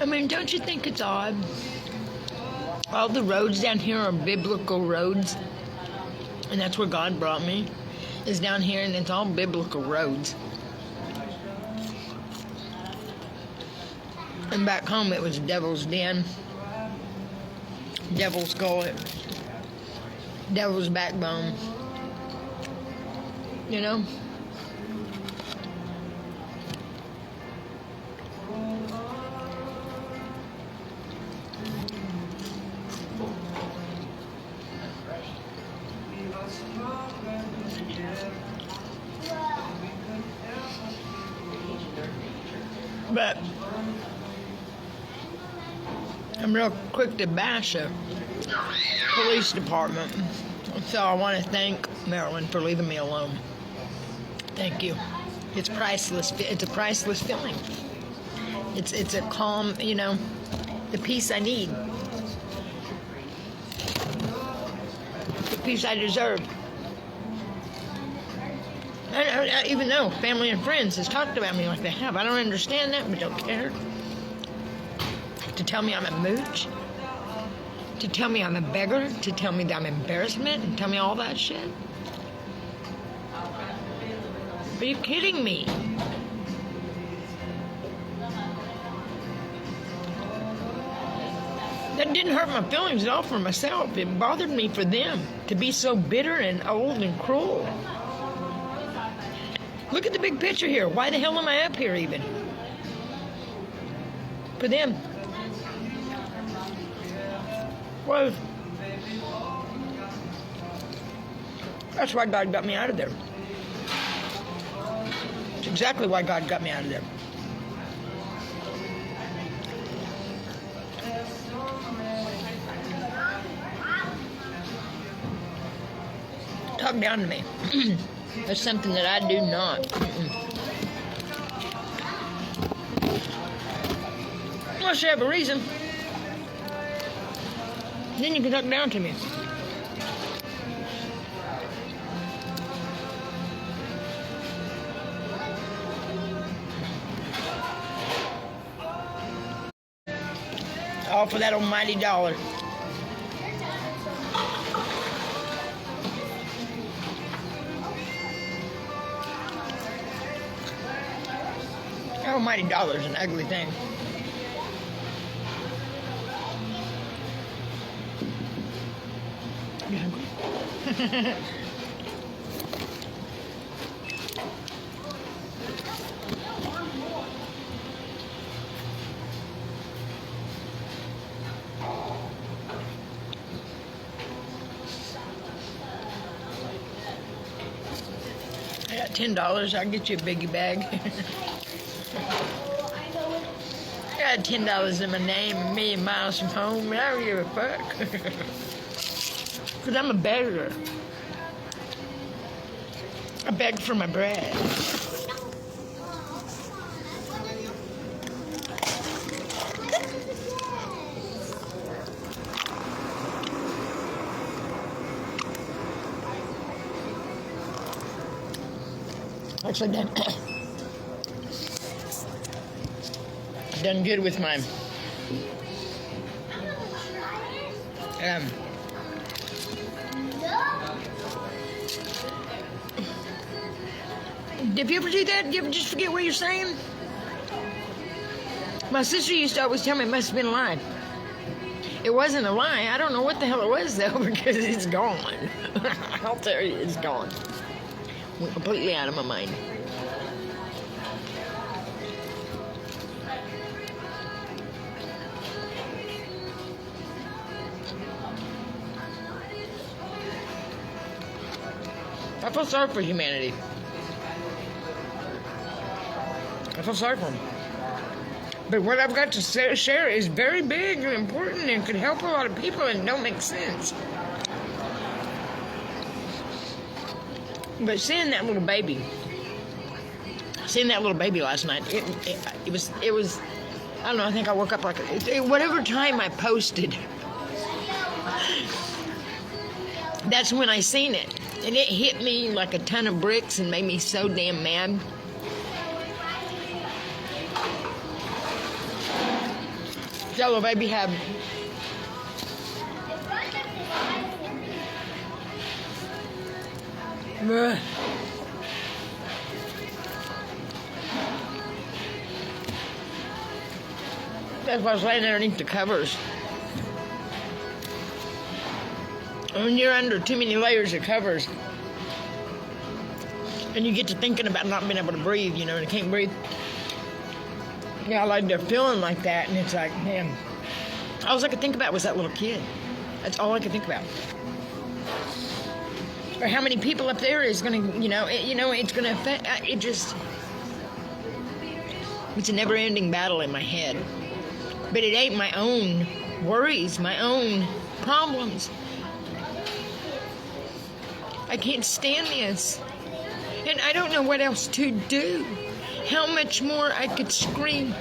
I mean, don't you think it's odd? All the roads down here are biblical roads, and that's where God brought me, is down here, and it's all biblical roads. And back home it was Devil's Den, Devil's Gullet, Devil's Backbone, you know? But I'm real quick to bash a police department. So I want to thank Maryland for leaving me alone. Thank you. It's priceless. It's a priceless feeling. It's a calm, you know, the peace I need. The peace I deserve. Even though family and friends has talked about me like they have. I don't understand that, but don't care. To tell me I'm a mooch, to tell me I'm a beggar, to tell me that I'm embarrassment, and tell me all that shit. Are you kidding me? That didn't hurt my feelings at all for myself. It bothered me for them to be so bitter and old and cruel. Look at the big picture here. Why the hell am I up here even? For them. Well, that's why God got me out of there. It's exactly why God got me out of there. Talk down to me. That's something that I do not. Unless you have a reason. Then you can talk down to me. All for that almighty dollar. That almighty dollar is an ugly thing. You hungry? I got $10. I'll get you a biggie bag. I got $10 in my name, a million miles from home. I don't give a fuck. Because I'm a beggar. I beg for my bread. Actually, done good with my Did you ever do that? Did you ever just forget what you're saying? My sister used to always tell me it must have been a lie. It wasn't a lie. I don't know what the hell it was, though, because it's gone. I'll tell you, it's gone. Went completely out of my mind. I feel sorry for humanity. I feel sorry for them. But what I've got to share is very big and important and could help a lot of people and don't make sense. But seeing that little baby last night, it was, I don't know, I think I woke up like, whatever time I posted, that's when I seen it. And it hit me like a ton of bricks and made me so damn mad. Jello baby have Ugh. That's why I was laying underneath the covers. When you're under too many layers of covers, and you get to thinking about not being able to breathe, you know, and you can't breathe. Yeah, like they're feeling like that, and it's like, man, all I could think about was that little kid. That's all I could think about. Or how many people up there is gonna, it's gonna affect. It's a never-ending battle in my head. But it ain't my own worries, my own problems. I can't stand this. And I don't know what else to do. How much more I could scream.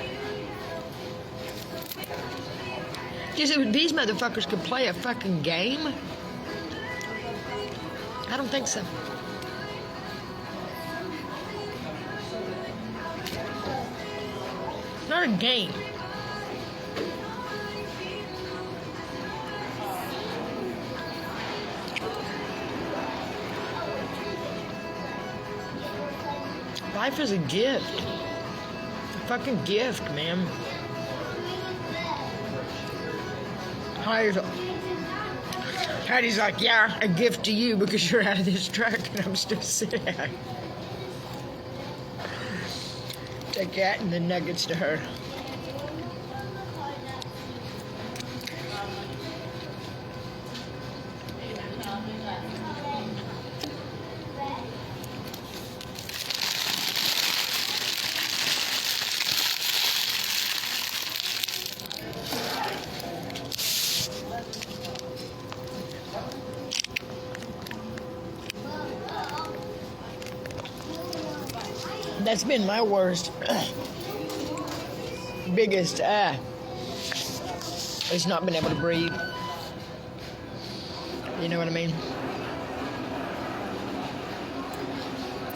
Just if these motherfuckers could play a fucking game. I don't think so. Not a game. Life is a gift. A fucking gift, man. Heidi's like, yeah, a gift to you because you're out of this truck and I'm still sitting. Take that and the nuggets to her. That's been my worst, biggest, it's not been able to breathe. You know what I mean?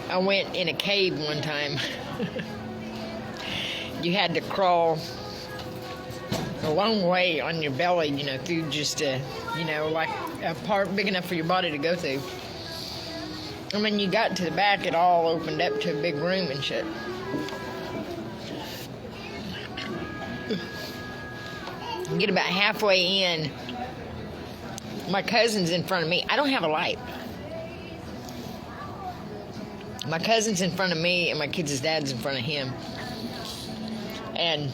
I went in a cave one time. You had to crawl a long way on your belly, through just like a part big enough for your body to go through. And when you got to the back, it all opened up to a big room and shit. You get about halfway in, my cousin's in front of me. I don't have a light. My cousin's in front of me, and my kid's dad's in front of him. And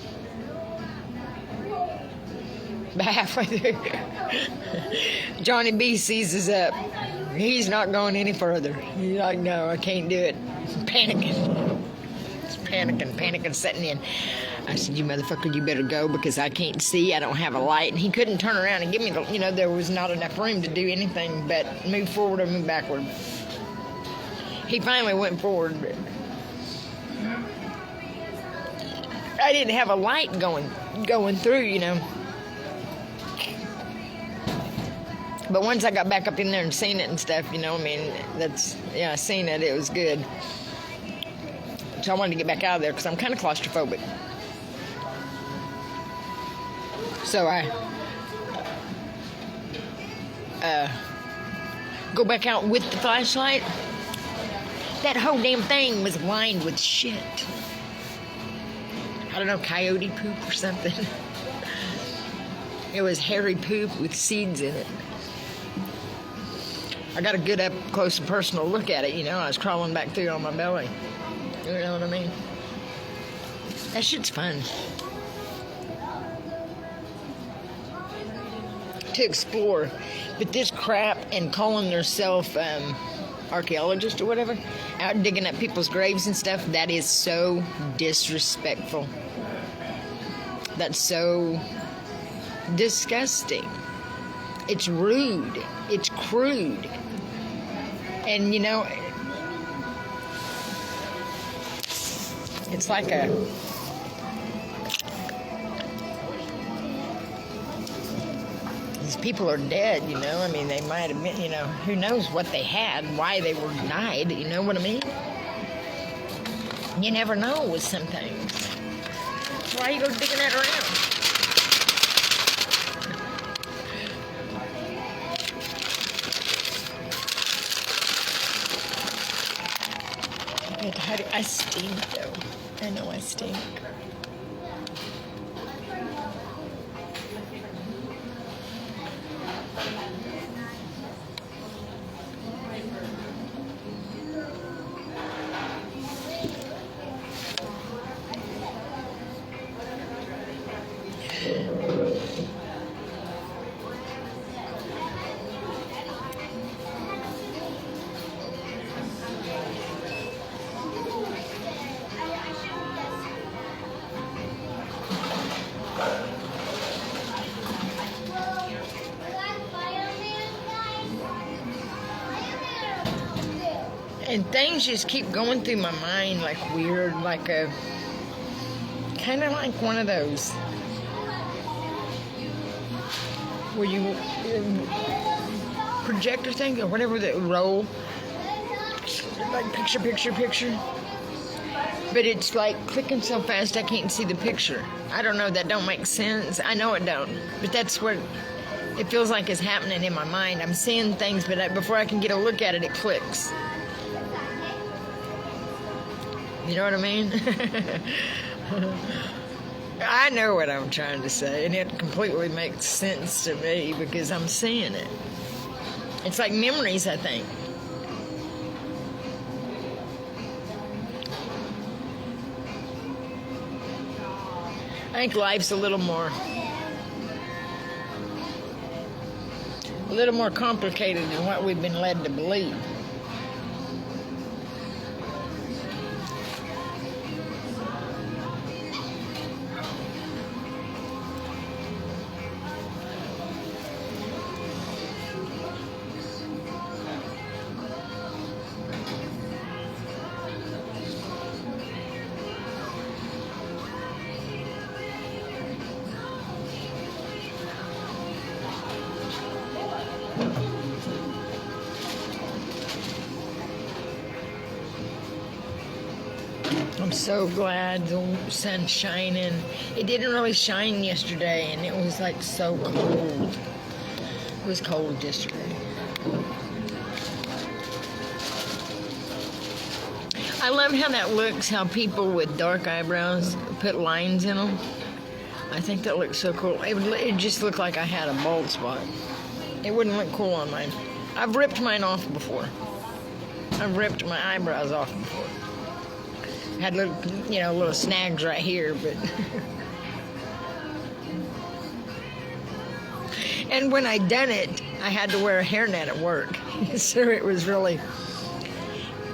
about halfway through, Johnny B sees us up. He's not going any further. He's like, no, I can't do it. Panicking. Just panicking, setting in. I said, you motherfucker, you better go because I can't see. I don't have a light. And he couldn't turn around and give me the, there was not enough room to do anything but move forward or move backward. He finally went forward. But I didn't have a light going through, But once I got back up in there and seen it and stuff, I seen it. It was good. So I wanted to get back out of there because I'm kind of claustrophobic. So I go back out with the flashlight. That whole damn thing was lined with shit. I don't know, coyote poop or something. It was hairy poop with seeds in it. I got a good up close and personal look at it, I was crawling back through on my belly. You know what I mean? That shit's fun. To explore. But this crap and calling themselves archaeologists or whatever, out digging up people's graves and stuff, that is so disrespectful. That's so disgusting. It's rude. It's crude. And, it's like these people are dead, they might have been, who knows what they had, why they were denied, you know what I mean? You never know with some things. Why you go digging that around? But I stink though. I know I stink. And things just keep going through my mind like weird, like a kind of like one of those where you projector thing or whatever that roll, like picture. But it's like clicking so fast I can't see the picture. I don't know, that don't make sense. I know it don't, but that's what it feels like is happening in my mind. I'm seeing things, but before I can get a look at it, it clicks. You know what I mean? I know what I'm trying to say, and it completely makes sense to me because I'm seeing it. It's like memories, I think. I think life's a little more complicated than what we've been led to believe. I'm so glad the sun's shining. It didn't really shine yesterday, and it was like so cold. It was cold yesterday. I love how that looks, how people with dark eyebrows put lines in them. I think that looks so cool. It just looked like I had a bald spot. It wouldn't look cool on mine. I've ripped mine off before. I've ripped my eyebrows off before. Had little snags right here, but and when I done it, I had to wear a hairnet at work, so it was really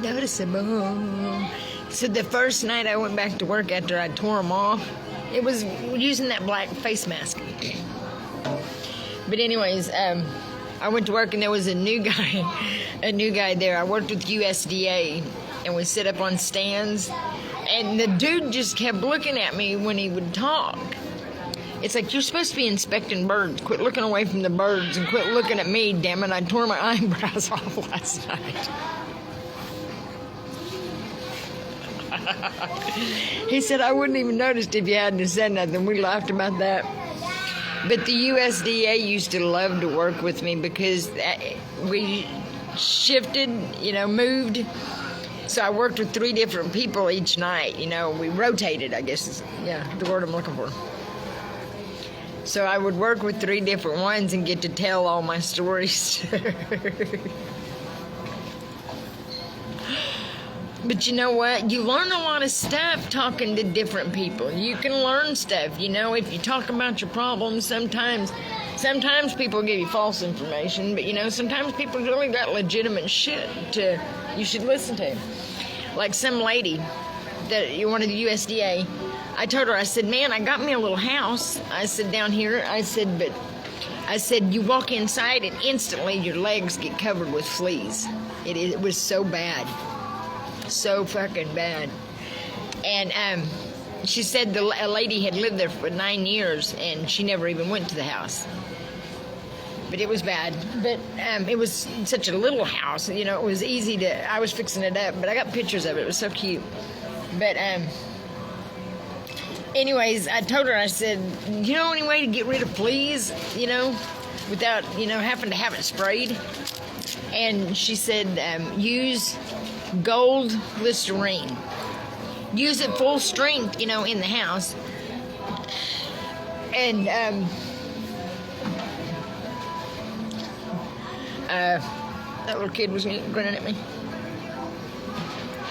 noticeable. So the first night I went back to work after I tore them off, it was using that black face mask. But anyways, I went to work and there was a new guy there. I worked with USDA, and we sit up on stands. And the dude just kept looking at me when he would talk. It's like, you're supposed to be inspecting birds. Quit looking away from the birds and quit looking at me, damn it. I tore my eyebrows off last night. He said, I wouldn't even noticed if you hadn't said nothing. We laughed about that. But the USDA used to love to work with me because we shifted, moved. So I worked with 3 different people each night. We rotated, I guess is the word I'm looking for. So I would work with 3 different ones and get to tell all my stories. But you know what? You learn a lot of stuff talking to different people. You can learn stuff, if you talk about your problems. Sometimes people give you false information, but sometimes people really got legitimate shit you should listen to. Like some lady one of the USDA, I told her, I said, man, I got me a little house. I said, down here, I said, you walk inside and instantly your legs get covered with fleas. It was so bad. So fucking bad. And she said a lady had lived there for 9 years and she never even went to the house. But it was bad. But it was such a little house, it was easy I was fixing it up, but I got pictures of it. It was so cute. But anyways, I told her, I said, any way to get rid of fleas, without, having to have it sprayed? And she said, use gold Listerine. Use it full strength, in the house. And that little kid was grinning at me.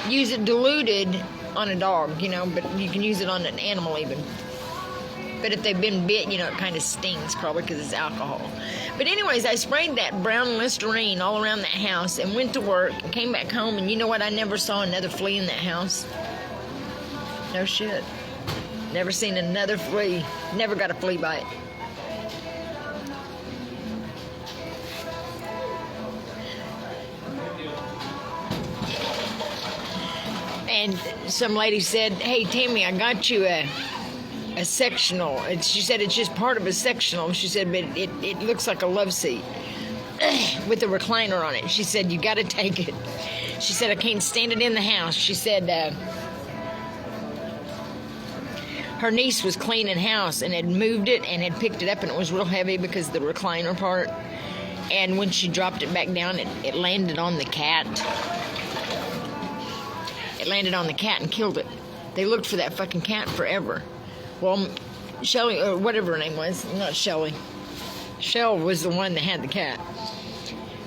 Use it diluted on a dog, but you can use it on an animal even. But if they've been bit, it kind of stings probably because it's alcohol. But anyways, I sprayed that brown Listerine all around that house and went to work and came back home. And you know what? I never saw another flea in that house. No shit. Never seen another flea. Never got a flea bite. And some lady said, "Hey, Tammy, I got you a sectional." And she said it's just part of a sectional. She said, but it looks like a love seat with a recliner on it. She said, you got to take it. She said, I can't stand it in the house. She said her niece was cleaning house and had moved it and had picked it up, and it was real heavy because of the recliner part. And when she dropped it back down, it landed on the cat. It landed on the cat and killed it. They looked for that fucking cat forever. Well, Shelly, or whatever her name was, not Shelly. Shell was the one that had the cat.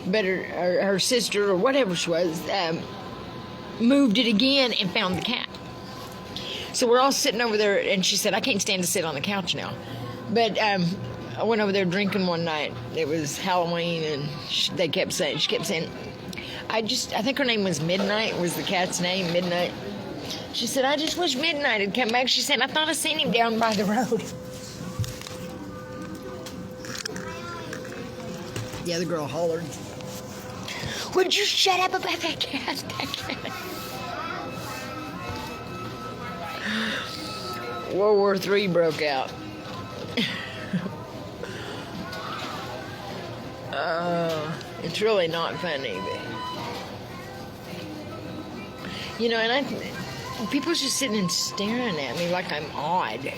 But her sister, or whatever she was, moved it again and found the cat. So we're all sitting over there, and she said, I can't stand to sit on the couch now. But I went over there drinking one night. It was Halloween, and she kept saying, I think her name was Midnight, was the cat's name, Midnight. She said, I just wish Midnight had come back. She said, I thought I seen him down by the road. The other girl hollered, would you shut up about that cat? World War III broke out. It's really not funny, but and people's just sitting and staring at me like I'm odd.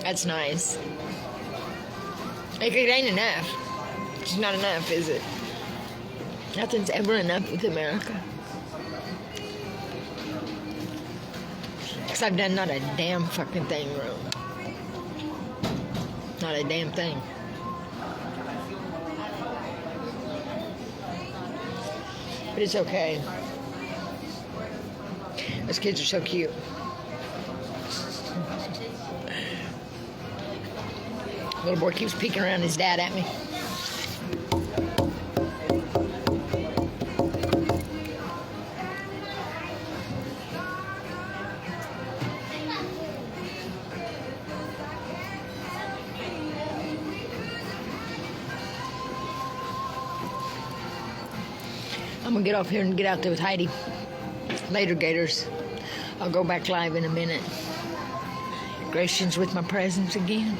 That's nice. Like, it ain't enough. It's not enough, is it? Nothing's ever enough with America. Because I've done not a damn fucking thing wrong. Not a damn thing. But it's okay. Those kids are so cute. Little boy keeps peeking around his dad at me. I'm gonna get off here and get out there with Heidi. Later, Gators. I'll go back live in a minute. Gracious with my presence again.